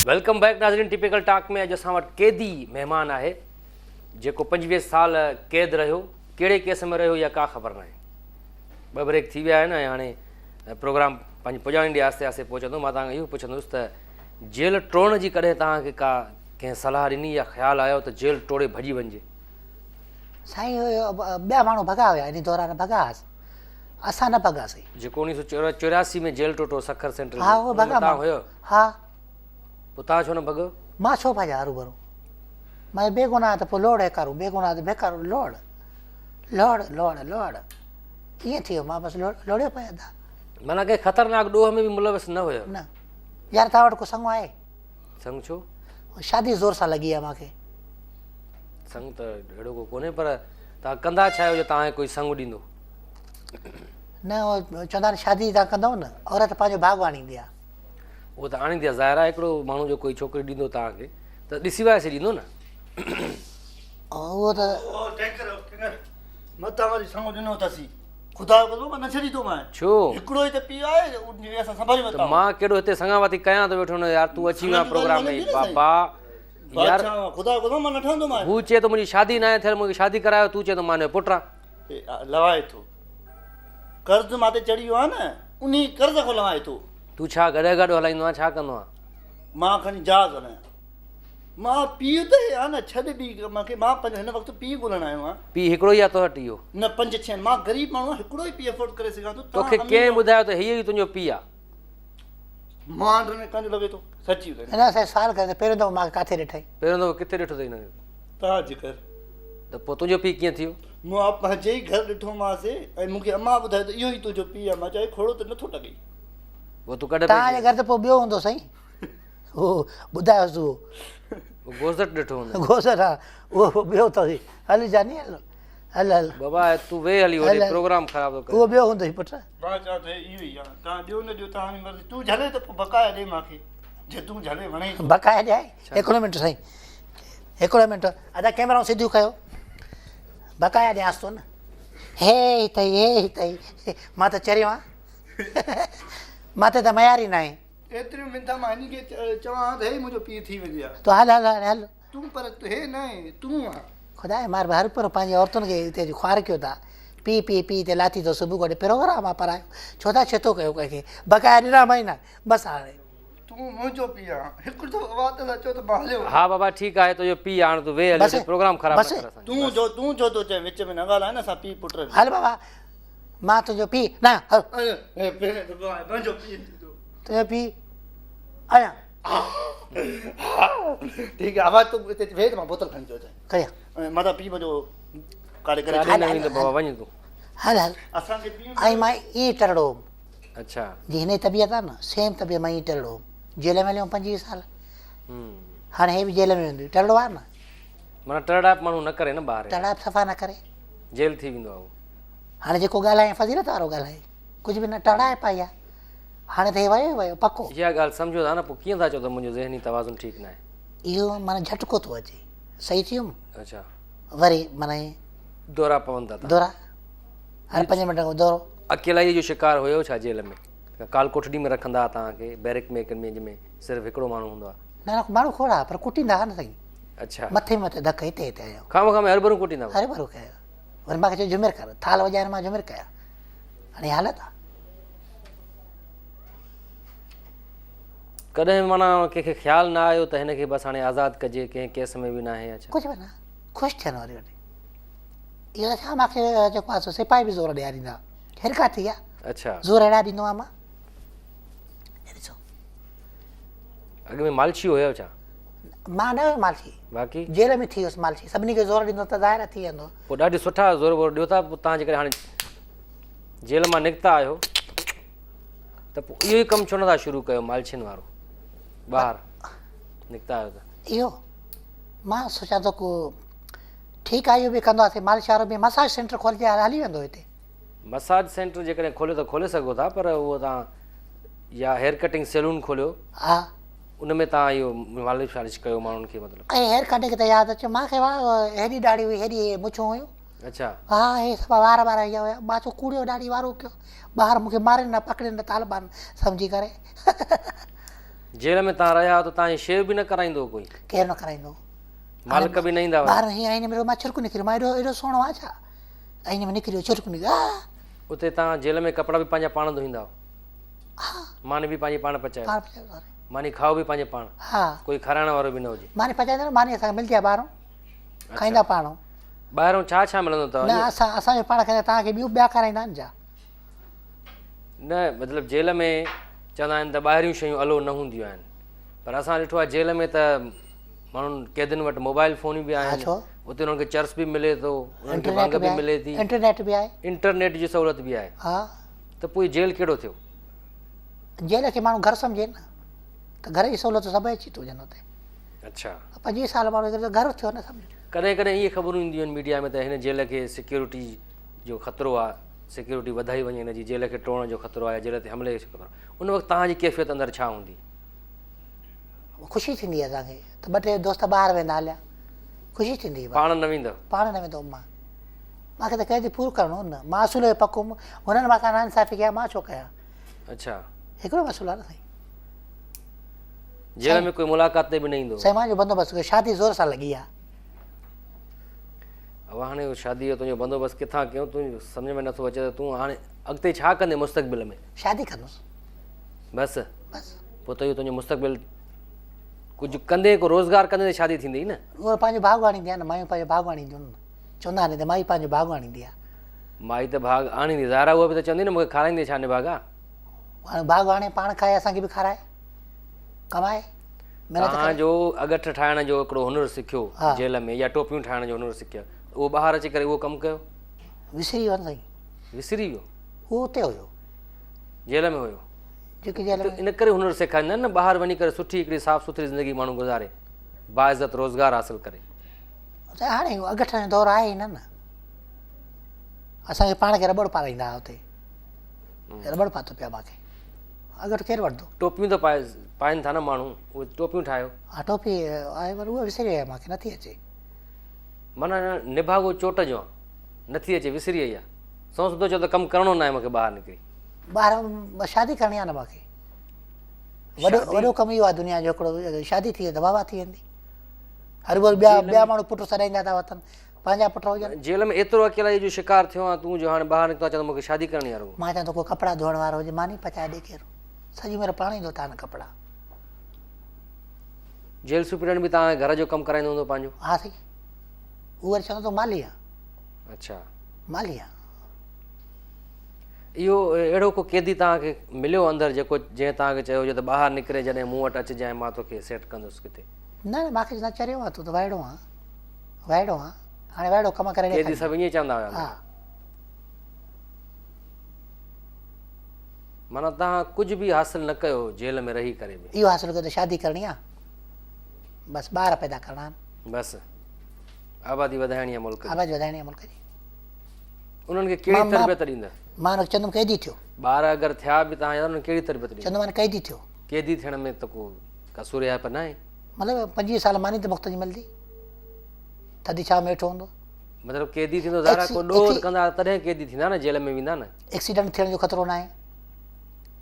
Welcome back नाज़रीन typical talk में। अॼु असां वटि क़ैदी महिमान आहे जेको 25 साल क़ैद रहियो। कहिड़े केस में रहियो या का ख़बर नाहे। ॿ ब्रेक थी विया आहिनि ऐं हाणे प्रोग्राम पंहिंजी पुॼाणी ॾे आस्ते आस्ते पहुचंदो। मां तव्हांखे इहो पुछंदुसि त जेल टोड़ण जी कॾहिं तव्हांखे का कंहिं सलाह ॾिनी या ख़्यालु आयो त जेल टोड़े भॼी वञिजे? साईं ॿिया माण्हू भॻा हुया, इन दौरान भॻासीं, असां न भॻासीं। जेको 1984 में जेल टोटो सखर सेंटर हा उहो भॻा तव्हां हुयो? हा। पोइ तव्हां छो न भॻो? मां छो भॼा हरूभरू? मां बेगुनाह त पोइ लोड़ करूं, बेगुनाह त बेकार लोड़ लोड़ लोड़ लोड़ कीअं थियो? मां बसि लोड़ियो पिया था। माना कंहिं ख़तरनाक ॾोह में बि मुलविस न हुयो? न यार, तव्हां वटि को संग आहे? संग छो? शादी ज़ोर सां लॻी आहे मूंखे। संग त अहिड़ो को कोन्हे, पर तव्हां कंदा छा आहियो जो तव्हांखे कोई संग ॾींदो? न उहो चवंदा आहिनि शादी तव्हां कंदव न, औरत पंहिंजो भाॻ आणींदी आहे। उहो त आणींदी आहे, ज़ाहिर आहे। हिकिड़ो माण्हू जो कोई छोकिरी ॾींदो तव्हांखे त ॾिसी वयासीं ॾींदो न। उहो त मतां वरी संग ॾिनो अथसीं। ख़ुदा जो मां न छॾींदो मां। छो? हिकिड़ो ई त पीउ आहे, असां संभाली त मां कहिड़ो हिते संगावती कयां थो वेठो न यार। तूं अची वञा प्रोग्राम में बाबा यार। ख़ुदा जो मां न ठहंदो मां। हू चए थो मुंहिंजी शादी न आहे थियल, मूंखे शादी करायो। तूं चए थो मां हिनजो पुटु आहियां। लवाए थो कर्ज़ मां ते चढ़ी वियो आहे न, उन कर्ज़ खां लवाए थो। तूं छा गॾे गॾु हलाईंदो आहे? छा कंदो आहे? मां खणी जहाज़ हलायां। मां पीउ त आहे न, छॾ बि मूंखे। मां पंहिंजो हिन वक़्तु पीउ ॻोल्हण आयो आहियां। पीउ हिकिड़ो ई आहे तो वटि? इहो न 5-6 मां ग़रीब माण्हू आहियां, हिकिड़ो ई पीउ अफोर्ड करे सघां थो। तोखे कंहिं ॿुधायो त हीअ ई तुंहिंजो पीउ आहे? मां अंदरि में कंहिंजो लॻे थो सची न असांजे साल करे पहिरियों दफ़ो मूंखे किथे ॾिठई? पहिरियों दफ़ो किथे ॾिठो अथई हिनखे? तव्हां जिकर त पोइ तुंहिंजो पीउ कीअं थियो? मां पंहिंजे ई घर ॾिठोमांसि ऐं मूंखे अम्मा ॿुधायो त इहो ई तुंहिंजो पीउ आहे। मां चयो खोड़ो त नथो लॻे। पोइ तूं कॾहिं तव्हांजे घर त पोइ ॿियो हूंदो साईं, उहो ॿुधायोसि। उहो गोज़ट ॾिठो हूंदो? गोज़र आहे, उहो ॿियो अथई। हल जानी, हल हल हल बाबा तूं वेह हली वञे, प्रोग्राम ख़राब थो करे। उहो ॿियो हूंदो पुटु। मां चवां थो इहो ई आहे। तव्हां ॾियो न ॾियो तव्हांजी मर्ज़ी। तूं झले त पोइ बकाया ॾे मूंखे, जे तूं झले वणे। बकाया ॾियां? हिकिड़ो मिंट साईं, हिकिड़ो मिंट। अदा कैमरा सिधियूं कयो, बकाया ॾियांसि थो न। हे हिते हे हिते मां त चरियो आहियां। माथे त मयारी न आहे। एतिरियूं मिंथा मां हिन खे चवां त हे मुंहिंजो पीउ थी वेंदी आहे। तूं हल हल हल हल। तूं पर हे न आहे, तूं आहे। ख़ुदा मार हर पर पंहिंजी औरतुनि खे हिते ख्वार कयो था। पी पी पी हिते लाथी थो सुबुह गॾु प्रोग्राम आहे परायो। छो था छेतो कयो कंहिंखे? बकाया ॾिना मां न बसि। हाणे तूं मुंहिंजो पीउ आहे। हिकिड़ो दफ़ो आवाज़ सां चओ त मां हलियो। हा बाबा ठीकु आहे, तुंहिंजो पीउ आहे। हाणे तूं वेह हली, प्रोग्राम ख़राब न कर। तूं छो थो चए? विच में न ॻाल्हाए न, असां पीउ पुट। हल बाबा, मां तुंहिंजो पीउ न। हल पंहिंजो पीउ तुंहिंजो पीउ आहियां। ठीकु आहे, आवाज़ तूं हिते वेह, मां बोतल खणी थो अचां। कयां मतिलबु पीउ मुंहिंजो काॾे करे बाबा वञ तूं। हल हल। असांखे पीउ ऐं मां ईअं टरड़ो हुउमि। अच्छा। जी हिन जी तबियत आहे न, सेम तबियत मां ईअं टरड़ो हुउमि। जेल में हलियो 25 साल। हाणे हे बि जेल में वेंदो। टरड़ो आहे न, माना टरड़ाप माण्हू न करे न ॿाहिरि, टरड़ाप सफ़ा न करे, जेल थी वेंदो आहे। हाणे जेको ॻाल्हाए फज़ीलत वारो ॻाल्हाए, कुझु बि न टरड़ाए पाई आहे। हाणे त हे वियो वियो पको। इहा ॻाल्हि सम्झो था न, पोइ कीअं था चओ त मुंहिंजो ज़हनी तवाज़ुन ठीकु न आहे? इहो माना झटको थो अचे। सही थी वियुमि अच्छा। वरी माना दौरा पवनि था? दौरा हर 5 मिंट खां दौरो। अकेलाई जो शिकार हुयो छा जेल में? काल कोठड़ी में रखंदा हुआ तव्हांखे, बैरिक में जंहिंमें सिर्फ़ु हिकिड़ो माण्हू हूंदो आहे? न न माण्हू खोड़ा, पर कुटींदा हुआ न साईं। अच्छा। मथे मथे धक हिते हिते आयो। खाम हर भरू कुटींदा हुआ? हर भरू कयो। वरी मूंखे चयो झुमिर कर, थाल वॼाइण मां झुमिर कया। हाणे हालत आहे। कॾहिं माना कंहिंखे ख़्यालु न आयो त हिनखे बसि हाणे आज़ादु कजे, कंहिं केस में बि न आहे? अच्छा। कुझु बि न, ख़ुशि थियनि वरी वरी। इहो छा मूंखे जेको आहे सिपाही बि ज़ोर ॾियारींदा, हिरका थी विया। अच्छा। ज़ोर अहिड़ा ॾींदो आहियां मां। ॾिसो अॻु में मालशी हुयो छा? मां न हुयुमि मालशी, बाक़ी जेल में थी वियुसि मालशी। सभिनी खे ज़ोर ॾींदो त ज़ाहिर थी वेंदो। पोइ ॾाढी सुठा ज़ोर वोर ॾियो था। पोइ तव्हां जेकॾहिं हाणे जेल मां निकिता आहियो त पोइ इहो ई कमु छो नथा शुरू कयो मालशियुनि वारो? ॿाहिरि निकिता आहियो त इहो मां सोचां थो को ठीकु आहे, इहो बि कंदासीं। मालिश वारो बि मसाज सेंटर खोलिजे, हली वेंदो हिते। मसाज सेंटर जेकॾहिं खोलियो त खोले सघो था, पर उहो तव्हां या हेयर कटिंग सैलून खोलियो, हा उन में तव्हां इहो मालिश वालिश कयो माण्हुनि खे। मतिलबु ऐं हेयर कटिंग त यादि अचे मूंखे, वाह हेॾी ॾाढी हुई, हेॾी मुछूं हुयूं। अच्छा हा हे सभु वार इहा हुया। मां चयो कूड़ियो ॾाढी वारो कयो, ॿार मूंखे मारे न पकड़े न तालिबान सम्झी करे। जेल में तव्हां रहिया त तव्हांजी शेव बि न कराईंदो कोई, केरु न कराईंदो, मालिक बि न ईंदा हुआ? ॿार हीअं आईने में मां छिरकू निकिरियो, मां एॾो सुहिणो आहे छा, आईने में निकिरियो छिरकू निकिरियो। उते तव्हां जेल में कपिड़ा बि पंहिंजा पाण धोईंदा हो, मानी बि पंहिंजी पाण पचायो, मानी खाओ बि पंहिंजे पाण, हा कोई खाराइण वारो बि न हुजे? मानी पचाईंदा न, मानी असांखे मिलंदी आहे ॿाहिरों, खाईंदा पाण। ॿाहिरों छा छा मिलंदो अथव? न असांजो पाण खाईंदा, तव्हांखे ॿिया खाराईंदा आहिनि छा? न मतिलबु जेल में चवंदा आहिनि त ॿाहिरियूं शयूं अलो न हूंदियूं आहिनि, पर असां ॾिठो आहे जेल में त माण्हुनि कैदियुनि वटि मोबाइल फ़ोन बि आहिनि, उते उन्हनि खे चर्च बि मिले थो, उन्हनि खे भंग बि मिले थी, इंटरनेट बि आहे, इंटरनेट जी सहूलियत बि आहे। हा त पोइ जेल कहिड़ो थियो? जेल खे माण्हू घर सम्झे न, त घर जी सहूलियत सभु अची थो वञनि हुते। अच्छा 25 साल माण्हू घर थियो न सम्झो। कॾहिं कॾहिं इहे ख़बरूं ईंदियूं आहिनि मीडिया में त हिन जेल खे सिक्योरिटी जो ख़तरो आहे, सिक्योरिटी वधाई वञे, हिन जी जेल खे टोड़ण जो ख़तरो आहे, जेल ते हमले जो ख़तरो आहे। उन वक़्तु तव्हांजी कैफ़ियत अंदरि छा हूंदी? ख़ुशी थींदी आहे असांखे त 2-3 दोस्त ॿाहिरि वेंदा हलिया, ख़ुशी थींदी। पाण न वेंदव? पाण न वेंदो मूंखे त कैदी पूरो करिणो न, मां असूल जो पको, हुननि मूंखां नाइंसाफ़ी कया, मां छो कयां? अच्छा हिकिड़ो मसूलो आहे न साईं। जेल में कोई मुलाक़ात ते बि न ईंदो? साईं मुंहिंजो बंदोबस्तु कयो, शादी ज़ोर सां लॻी आहे। अब हाणे शादी जो तुंहिंजो बंदोबस्तु किथां कयूं, तूं सम्झ में नथो अचे त तूं हाणे अॻिते छा कंदे मुस्तक़बिल में? शादी कंदुसि बसि। बसि पोइ त इहो तुंहिंजो मुस्तक़बिल कुझु कंदे, को रोज़गार कंदे त शादी थींदी न? उहो पंहिंजो भाग आणींदी आहे न, मायूं पंहिंजो भाग आणींदियूं न, चवंदा आहिनि त माई पंहिंजो भाग आणींदी आहे। माई त भाग आणींदी, ज़ारा उहा बि त चवंदी न मूंखे खाराईंदी छा निभागा? हाणे भाग आणे पाण खाए, असांखे बि खाराए कमाए। तव्हांजो अगठ ठाहिण जो हिकिड़ो हुनरु सिखियो जेल में, या टोपियूं ठाहिण जो हुनरु सिखियो, उहो ॿाहिरि अची करे उहो कमु कयो? विसरी वियो न साईं। विसरी वियो? उहो उते हुयो, जेल में हुयो? जेकी जेल में। इन करे हुनरु सेखारींदा आहिनि न, ॿाहिरि वञी करे सुठी हिकिड़ी साफ़ सुथरी ज़िंदगी माण्हू गुज़ारे, बाइज़त रोज़गार हासिलु करे। हाणे अगठ जो दौरु आहे ई न, असांखे पाण खे रॿड़ पाराईंदा हुआ हुते, रॿड़ पातो पिया मूंखे, अगठ केरु वठंदो? टोपियूं त पाइनि था न माण्हू, उहे टोपियूं ठाहियो। हा टोपी आहे पर उहा विसरी वई मूंखे, नथी अचे। माना निभागो चोट जो आहे, नथी अचे, विसरी वई आहे। सौ सुधो चओ त कमु करिणो न आहे मूंखे ॿाहिरि निकिरी। ॿाहिरि शादी करणी आहे न मूंखे, वॾो कमु इहो आहे दुनिया जो हिकिड़ो, शादी थी वई त वाह थी वेंदी। हर बार ॿिया माण्हू पुट सॾाईंदा था वठनि, पंहिंजा पुट हुजनि। जेल में एतिरो अकेलाई जो शिकार थियो आहे तूं, जो हाणे ॿाहिरि निकितो चवंदो मूंखे शादी करणी आहे? मां चवां थो को कपिड़ा धोइण वारो हुजे, मां नी पचाए ॾे केरु, सॼी महिल पाण ई धोता आहिनि कपिड़ा। जेल सुपरिटेंडेंट बि तव्हांखे घर जो कमु कराईंदो हूंदो पंहिंजो? हा साईं, उहो वरी चवंदो माली आहे। अच्छा माली आहे। इहो अहिड़ो को कैदी तव्हांखे मिलियो अंदरि जेको जंहिं तव्हांखे चयो हुजे त ॿाहिरि निकिरे जॾहिं मूं वटि अचिजांइ, मां तोखे सेट कंदुसि किथे? न न मूंखे न चरियो आहे, तूं त वाइड़ो आहे, वाइड़ो आहे, हाणे वाइड़ो कमु करे। कैदी सभु ईअं चवंदा हुया? हा। माना तव्हां कुझु बि हासिलु न कयो जेल में रही करे बि? इहो हासिलु कयो त शादी करणी आहे, बसि ॿार पैदा करणा आहिनि, बसि आबादी वधाइणी आहे मुल्क जी। आबादी वधाइणी आहे मुल्क जी। उन्हनि खे कहिड़ी तरबियत ॾींदा? मां हुनखे चवंदुमि कैदी थियो। ॿार अगरि थिया बि तव्हां उन्हनि कहिड़ी तरबियत ॾींदा? चवंदो मां कैदी थियो। कैदी थियण में त को कसूर आहे पर न आहे? मतिलबु 25 साल मानी त मुख़्त जी मिलंदी, थधी छांव में वेठो हूंदो। मतिलबु कैदी थींदो ज़ारा को ॾोह कंदा तॾहिं कैदी थींदा न, जेल में वेंदा न। एक्सीडेंट थियण जो ख़तरो न आहे,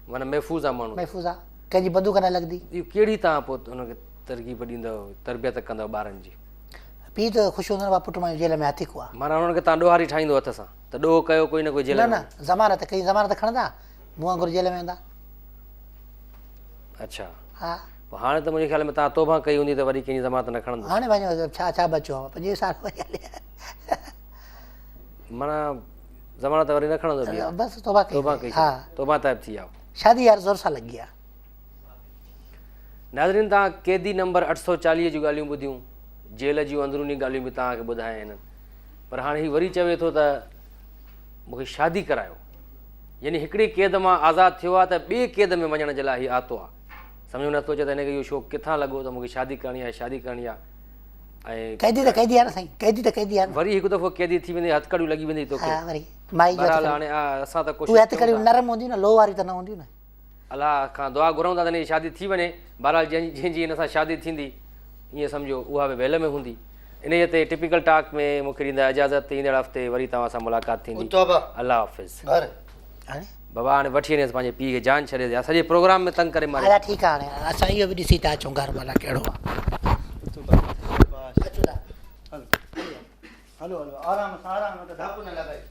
माना महफ़ूज़ आहे माण्हू, महफ़ूज़ आहे, कंहिंजी बंदूक न लॻंदी। इहो कहिड़ी तव्हां पोइ हुनखे तरकीब ॾींदव, तरबियत कंदव ॿारनि जी? पीउ त ख़ुशि हूंदो आहे पुट मुंहिंजो जेल में हथी को आहे। माना हुननि खे तव्हां ॾोहारी ठाहींदो हथ सां त ॾोह कयो कोई न कोई जेल में? न ज़मानत, कई ज़मानत खणंदा, मूं वांगुरु जेल में वेंदा। अच्छा हा। हाणे त मुंहिंजे ख़्याल में तव्हां तौबा कई हूंदी त वरी कंहिंजी ज़मानत न खणंदो। हाणे वञो छा बचियो आहे, 25 साल माना ज़मानत वरी न खणंदो? बसि तौबा कई। हा तौबा ताइब थी विया। शादी यार ज़ोर सां लॻी आहे। नाज़रीन तव्हां कैदी नंबर 840 जूं ॻाल्हियूं ॿुधियूं, जेल जूं अंदरूनी ॻाल्हियूं बि तव्हांखे ॿुधायूं आहिनि, पर हाणे हीउ वरी चवे थो त मूंखे शादी करायो, यानी हिकिड़ी कैद मां आज़ादु थियो आहे त ॿिए कैद में वञण जे लाइ हीउ आतो आहे। सम्झ में नथो अचे त हिनखे इहो शौक़ु किथां लॻो त मूंखे शादी करणी आहे, शादी करणी आहे। ऐं कैदी त कैदी आहे न साईं, कैदी त कैदी आहे। वरी हिकु दफ़ो कैदी थी वेंदी, हथकड़ियूं लॻी वेंदी तोखे। वरी माई हाणे असां त कोशिशि, हथकड़ियूं नरम हूंदियूं न, लोह वारी त न हूंदियूं न। अलाह खां दुआ घुरूं था त हिन जी शादी थी वञे। बहरहाल जंहिंजी हिन सां शादी थींदी ईअं सम्झो उहा बि वेल में हूंदी। इन ते टिपिकल टॉक में मूंखे ॾींदा इजाज़त ईंदड़ हफ़्ते वरी तव्हां सां मुलाक़ात थींदी तौबा अल्लाह हाफ़िज़ घर हाणे बाबा हाणे वठी वञेसि पंहिंजे पीउ खे जान छॾे ॾिया सॼे प्रोग्राम में तंग करे मारे अदा ठीकु आहे हाणे असां इहो बि ॾिसी था अचूं घर भला कहिड़ो आहे अचूं था हलो हलो हलो आराम सां धापो न लॻाए